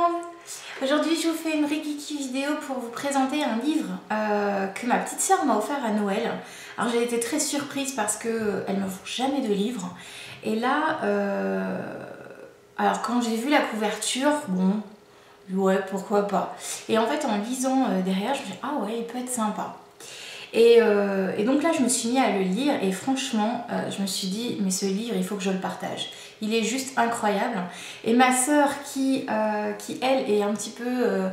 monde! Aujourd'hui je vous fais une Rikiki vidéo pour vous présenter un livre que ma petite sœur m'a offert à Noël. Alors j'ai été très surprise parce qu'elle ne m'offre jamais de livres. Et là, alors quand j'ai vu la couverture, bon, ouais pourquoi pas. Et en fait en lisant derrière, je me suis dit ah ouais il peut être sympa. Et donc là je me suis mis à le lire et franchement je me suis dit mais ce livre il faut que je le partage. Il est juste incroyable. Et ma sœur qui elle est un petit peu...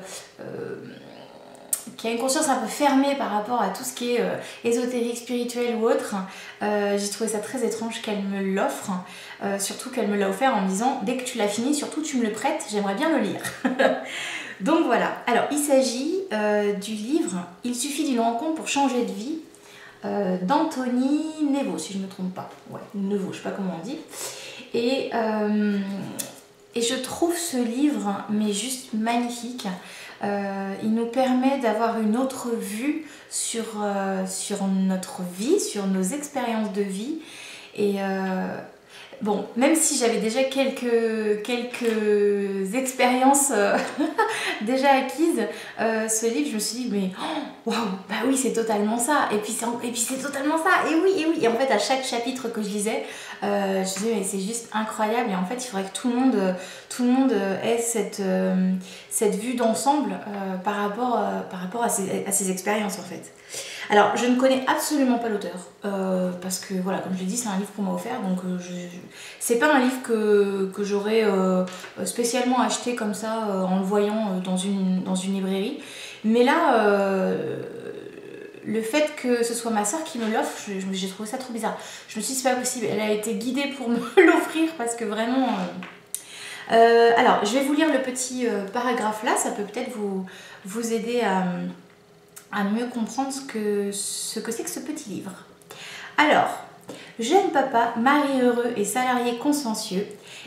qui a une conscience un peu fermée par rapport à tout ce qui est ésotérique, spirituel ou autre, j'ai trouvé ça très étrange qu'elle me l'offre. Surtout qu'elle me l'a offert en me disant dès que tu l'as fini, surtout tu me le prêtes, j'aimerais bien le lire. Donc voilà, alors il s'agit du livre Il suffit d'une rencontre pour changer de vie d'Anthony Nevaux, si je ne me trompe pas. Ouais, Nevaux, je sais pas comment on dit. Et je trouve ce livre mais juste magnifique. Il nous permet d'avoir une autre vue sur notre vie, sur nos expériences de vie. Et bon, même si j'avais déjà quelques expériences déjà acquises, ce livre, je me suis dit, mais waouh, bah oui, c'est totalement ça. Et puis c'est totalement ça. Et oui, et oui. Et en fait, à chaque chapitre que je lisais, je me disais, mais c'est juste incroyable. Et en fait, il faudrait que tout le monde ait cette vue d'ensemble par rapport à ses expériences, en fait. Alors, je ne connais absolument pas l'auteur, parce que, voilà, comme je l'ai dit, c'est un livre qu'on m'a offert, donc c'est pas un livre que j'aurais spécialement acheté comme ça, en le voyant dans une librairie. Mais là, le fait que ce soit ma soeur qui me l'offre, j'ai trouvé ça trop bizarre. Je me suis dit, c'est pas possible, elle a été guidée pour me l'offrir, parce que vraiment... alors, je vais vous lire le petit paragraphe là, ça peut peut-être vous aider à mieux comprendre ce que c'est que ce petit livre. Alors, jeune papa, mari heureux et salarié consciencieux,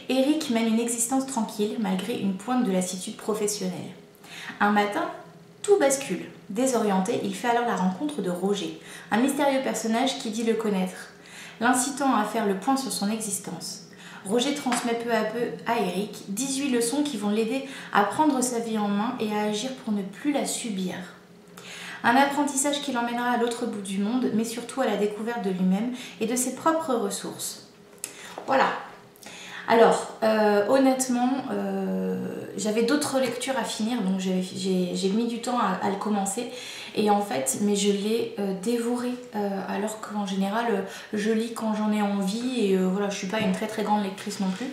Eric mène une existence tranquille malgré une pointe de lassitude professionnelle. Un matin, tout bascule. Désorienté, il fait alors la rencontre de Roger, un mystérieux personnage qui dit le connaître, l'incitant à faire le point sur son existence. Roger transmet peu à peu à Eric 18 leçons qui vont l'aider à prendre sa vie en main et à agir pour ne plus la subir. Un apprentissage qui l'emmènera à l'autre bout du monde, mais surtout à la découverte de lui-même et de ses propres ressources. Voilà. Alors, honnêtement, j'avais d'autres lectures à finir, donc j'ai mis du temps à le commencer. Et en fait, mais je l'ai dévoré, alors qu'en général, je lis quand j'en ai envie. Et voilà, je suis pas une très très grande lectrice non plus.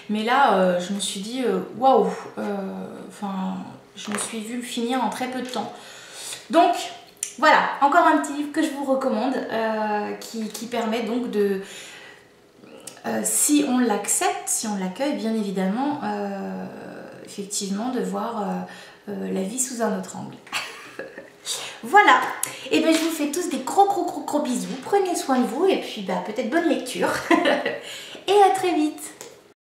Mais là, je me suis dit, waouh, je me suis vue le finir en très peu de temps. Donc voilà, encore un petit livre que je vous recommande qui permet donc de, si on l'accepte, si on l'accueille bien évidemment, effectivement de voir la vie sous un autre angle. Voilà, et bien je vous fais tous des gros bisous, prenez soin de vous et puis bah, peut-être bonne lecture et à très vite.